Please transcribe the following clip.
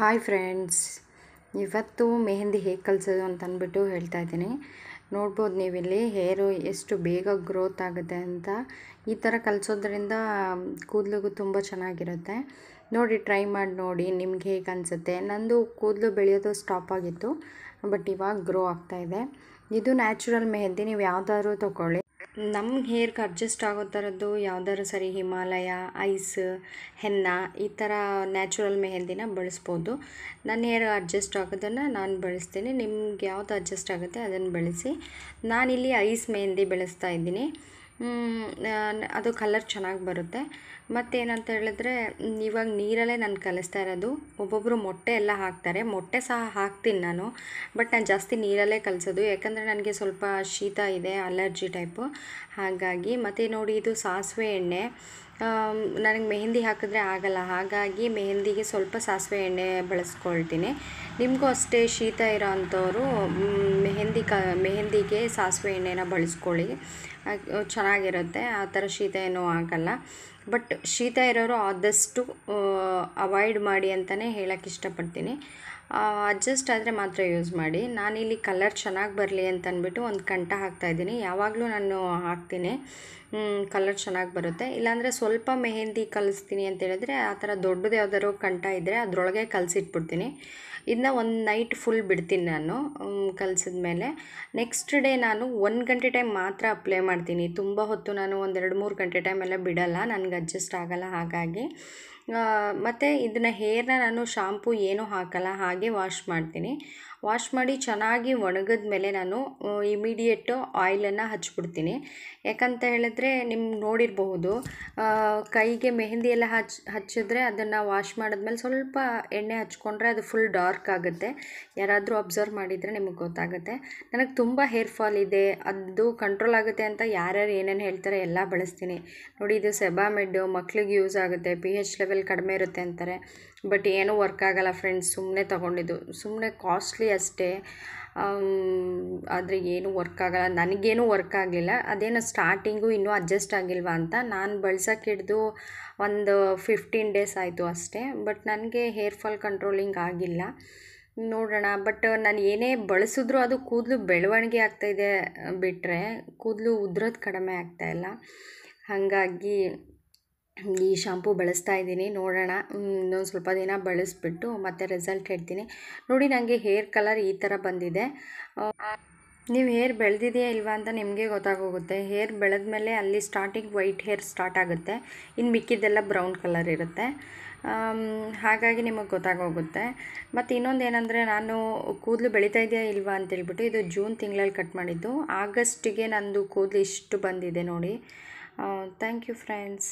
Hi friends, ಇವತ್ತು ಮೆಹಂದಿ ಹೇಗೆ ಕಲಿಸೋದು ಅಂತ ಅಂದ್ಬಿಟ್ಟು ಹೇಳ್ತಾ ಇದ್ದೀನಿ. ನೋಡ್ಬೋದು ನೀವಿಲ್ಲಿ ಹೇರು ಎಷ್ಟು ಬೇಗ ಗ್ರೋತ್ ಆಗುತ್ತೆ ಅಂತ. ಈ ಥರ ಕಲಿಸೋದ್ರಿಂದ ಕೂದಲಿಗೂ ತುಂಬ ಚೆನ್ನಾಗಿರುತ್ತೆ. ನೋಡಿ, ಟ್ರೈ ಮಾಡಿ ನೋಡಿ, ನಿಮ್ಗೆ ಹೇಗೆ ಅನಿಸುತ್ತೆ. ನಂದು ಕೂದಲು ಬೆಳೆಯೋದು ಸ್ಟಾಪ್ ಆಗಿತ್ತು, ಬಟ್ ಇವಾಗ ಗ್ರೋ ಆಗ್ತಾಯಿದೆ. ಇದು ನ್ಯಾಚುರಲ್ ಮೆಹಂದಿ, ನೀವು ಯಾವುದಾದ್ರೂ ತೊಗೊಳ್ಳಿ. ನಮ್ಮ ಹೇರ್ಗೆ ಅಡ್ಜಸ್ಟ್ ಆಗೋ ಥರದ್ದು ಯಾವುದಾದ್ರು ಸರಿ, ಹಿಮಾಲಯ, ಐಸ್, ಹೆನ್ನ ಈ ಥರ ನ್ಯಾಚುರಲ್ ಮೆಹಂದಿನ ಬಳಸ್ಬೋದು. ನನ್ನ ಹೇರ್ ಅಡ್ಜಸ್ಟ್ ಆಗೋದನ್ನು ನಾನು ಬಳಸ್ತೀನಿ. ನಿಮ್ಗೆ ಯಾವುದು ಅಡ್ಜಸ್ಟ್ ಆಗುತ್ತೆ ಅದನ್ನು ಬಳಸಿ. ನಾನಿಲ್ಲಿ ಐಸ್ ಮೆಹಂದಿ ಬೆಳೆಸ್ತಾ ಇದ್ದೀನಿ. ಅದು ಕಲರ್ ಚೆನ್ನಾಗಿ ಬರುತ್ತೆ. ಮತ್ತೇನಂತ ಹೇಳಿದ್ರೆ, ಇವಾಗ ನೀರಲ್ಲೇ ನಾನು ಕಲಿಸ್ತಾ ಇರೋದು. ಒಬ್ಬೊಬ್ಬರು ಮೊಟ್ಟೆ ಎಲ್ಲ ಹಾಕ್ತಾರೆ, ಮೊಟ್ಟೆ ಸಹ ಹಾಕ್ತೀನಿ ನಾನು. ಬಟ್ ನಾನು ಜಾಸ್ತಿ ನೀರಲ್ಲೇ ಕಲಿಸೋದು, ಯಾಕಂದರೆ ನನಗೆ ಸ್ವಲ್ಪ ಶೀತ ಇದೆ, ಅಲರ್ಜಿ ಟೈಪು. ಹಾಗಾಗಿ ಮತ್ತು ನೋಡಿ, ಇದು ಸಾಸಿವೆ ಎಣ್ಣೆ. ನನಗೆ ಮೆಹಂದಿ ಹಾಕಿದ್ರೆ ಆಗಲ್ಲ, ಹಾಗಾಗಿ ಮೆಹಂದಿಗೆ ಸ್ವಲ್ಪ ಸಾಸಿವೆ ಎಣ್ಣೆ ಬಳಸ್ಕೊಳ್ತೀನಿ. ನಿಮಗೂ ಅಷ್ಟೇ, ಶೀತ ಇರೋ ಅಂಥವ್ರು ಮೆಹಂದಿಗೆ ಸಾಸಿವೆ ಎಣ್ಣೆನ ಬಳಸ್ಕೊಳ್ಳಿ, ಚೆನ್ನಾಗಿರುತ್ತೆ. ಆ ಥರ ಶೀತ ಏನೂ ಆಗಲ್ಲ. ಬಟ್ ಶೀತ ಇರೋರು ಆದಷ್ಟು ಅವಾಯ್ಡ್ ಮಾಡಿ ಅಂತಲೇ ಹೇಳೋಕ್ಕೆ ಇಷ್ಟಪಡ್ತೀನಿ. ಅಡ್ಜಸ್ಟ್ ಆದರೆ ಮಾತ್ರ ಯೂಸ್ ಮಾಡಿ. ನಾನಿಲ್ಲಿ ಕಲರ್ ಚೆನ್ನಾಗಿ ಬರಲಿ ಅಂತ ಅಂದ್ಬಿಟ್ಟು ಒಂದು ಕಂಠ ಹಾಕ್ತಾಯಿದ್ದೀನಿ. ಯಾವಾಗಲೂ ನಾನು ಹಾಕ್ತೀನಿ, ಕಲರ್ ಚೆನ್ನಾಗಿ ಬರುತ್ತೆ. ಇಲ್ಲಾಂದರೆ ಸ್ವಲ್ಪ ಮೆಹಂದಿ ಕಲಿಸ್ತೀನಿ ಅಂತೇಳಿದ್ರೆ, ಆ ಥರ ದೊಡ್ಡದು ಯಾವ್ದಾದ್ರು ಕಂಠ ಇದ್ದರೆ ಅದರೊಳಗೆ ಕಲಸಿಟ್ಬಿಡ್ತೀನಿ. ಇದನ್ನ ಒಂದು ನೈಟ್ ಫುಲ್ ಬಿಡ್ತೀನಿ ನಾನು ಕಲಸಿದ್ಮೇಲೆ. ನೆಕ್ಸ್ಟ್ ಡೇ ನಾನು 1 ಗಂಟೆ ಟೈಮ್ ಮಾತ್ರ ಅಪ್ಲೈ ಮಾಡ್ತೀನಿ. ತುಂಬ ಹೊತ್ತು ನಾನು 1-2-3 ಗಂಟೆ ಟೈಮೆಲ್ಲ ಬಿಡಲ್ಲ, ನನಗೆ ಅಡ್ಜಸ್ಟ್ ಆಗಲ್ಲ. ಹಾಗಾಗಿ ಮತ್ತು ಇದನ್ನು ಹೇರ್ನ ನಾನು ಶಾಂಪೂ ಏನೂ ಹಾಕಲ್ಲ, ಹಾಗೆ ವಾಶ್ ಮಾಡ್ತೀನಿ. ವಾಶ್ ಮಾಡಿ ಚೆನ್ನಾಗಿ ಒಣಗಿದ ಮೇಲೆ ನಾನು ಇಮಿಡಿಯೇಟು ಆಯಿಲನ್ನು ಹಚ್ಬಿಡ್ತೀನಿ. ಯಾಕಂತ ಹೇಳಿದ್ರೆ, ನಿಮ್ಗೆ ನೋಡಿರಬಹುದು, ಕೈಗೆ ಮೆಹಂದಿ ಎಲ್ಲ ಹಚ್ಚಿದ್ರೆ ಅದನ್ನು ವಾಶ್ ಮಾಡಿದ್ಮೇಲೆ ಸ್ವಲ್ಪ ಎಣ್ಣೆ ಹಚ್ಕೊಂಡ್ರೆ ಅದು ಫುಲ್ ಡಾರ್ಕ್ ಆಗುತ್ತೆ. ಯಾರಾದರೂ ಅಬ್ಸರ್ವ್ ಮಾಡಿದರೆ ನಿಮಗೆ ಗೊತ್ತಾಗುತ್ತೆ. ನನಗೆ ತುಂಬ ಹೇರ್ ಫಾಲ್ ಇದೆ, ಅದು ಕಂಟ್ರೋಲ್ ಆಗುತ್ತೆ ಅಂತ ಯಾರ್ಯಾರು ಏನೇನು ಹೇಳ್ತಾರೆ ಎಲ್ಲ ಬಳಸ್ತೀನಿ. ನೋಡಿ, ಇದು ಸೆಬಾಮೆಡ್, ಮಕ್ಳಿಗೆ ಯೂಸ್ ಆಗುತ್ತೆ, pH ಲೆವೆಲ್ ಕಡಿಮೆ ಇರುತ್ತೆ ಅಂತಾರೆ. ಬಟ್ ಏನೂ ವರ್ಕ್ ಆಗಲ್ಲ ಫ್ರೆಂಡ್ಸ್, ಸುಮ್ಮನೆ ತೊಗೊಂಡಿದ್ದು, ಸುಮ್ಮನೆ ಕಾಸ್ಟ್ಲಿ ಅಷ್ಟೇ. ಆದರೆ ಏನೂ ವರ್ಕ್ ಆಗಲ್ಲ, ನನಗೇನೂ ವರ್ಕ್ ಆಗಲಿಲ್ಲ. ಅದೇನೋ ಸ್ಟಾರ್ಟಿಂಗು ಇನ್ನೂ ಅಡ್ಜಸ್ಟ್ ಆಗಿಲ್ವಾ ಅಂತ ನಾನು ಬಳಸೋಕೆ ಹಿಡಿದು ಒಂದು 15 ಡೇಸ್ ಆಯಿತು ಅಷ್ಟೇ. ಬಟ್ ನನಗೆ ಹೇರ್ ಫಾಲ್ ಕಂಟ್ರೋಲಿಂಗ್ ಆಗಿಲ್ಲ. ನೋಡೋಣ. ಬಟ್ ನಾನು ಏನೇ ಬಳಸಿದ್ರೂ ಅದು ಕೂದಲು ಬೆಳವಣಿಗೆ ಆಗ್ತಾಯಿದೆ ಬಿಟ್ಟರೆ ಕೂದಲು ಉದ್ರೋದು ಕಡಿಮೆ ಆಗ್ತಾಯಿಲ್ಲ. ಹಾಗಾಗಿ ಈ ಶಾಂಪೂ ಬಳಸ್ತಾ ಇದ್ದೀನಿ. ನೋಡೋಣ, ಇನ್ನೊಂದು ಸ್ವಲ್ಪ ದಿನ ಬಳಸಿಬಿಟ್ಟು ಮತ್ತೆ ರಿಸಲ್ಟ್ ಹೇಳ್ತೀನಿ. ನೋಡಿ, ನನಗೆ ಹೇರ್ ಕಲರ್ ಈ ಥರ ಬಂದಿದೆ. ನೀವು ಹೇರ್ ಬೆಳೆದಿದೆಯಾ ಇಲ್ವಾ ಅಂತ ನಿಮಗೆ ಗೊತ್ತಾಗೋಗುತ್ತೆ. ಹೇರ್ ಬೆಳೆದ್ಮೇಲೆ ಅಲ್ಲಿ ಸ್ಟಾರ್ಟಿಂಗ್ ವೈಟ್ ಹೇರ್ ಸ್ಟಾರ್ಟ್ ಆಗುತ್ತೆ, ಇನ್ನು ಮಿಕ್ಕಿದ್ದೆಲ್ಲ ಬ್ರೌನ್ ಕಲರ್ ಇರುತ್ತೆ. ಹಾಗಾಗಿ ನಿಮಗೆ ಗೊತ್ತಾಗೋಗುತ್ತೆ. ಮತ್ತು ಇನ್ನೊಂದು ಏನಂದರೆ, ನಾನು ಕೂದಲು ಬೆಳೀತಾ ಇದೆಯಾ ಇಲ್ವಾ ಅಂತೇಳ್ಬಿಟ್ಟು ಇದು ಜೂನ್ ತಿಂಗಳಲ್ಲಿ ಕಟ್ ಮಾಡಿದ್ದು. ಆಗಸ್ಟಿಗೆ ನಂದು ಕೂದಲು ಇಷ್ಟು ಬಂದಿದೆ ನೋಡಿ. Thank you friends.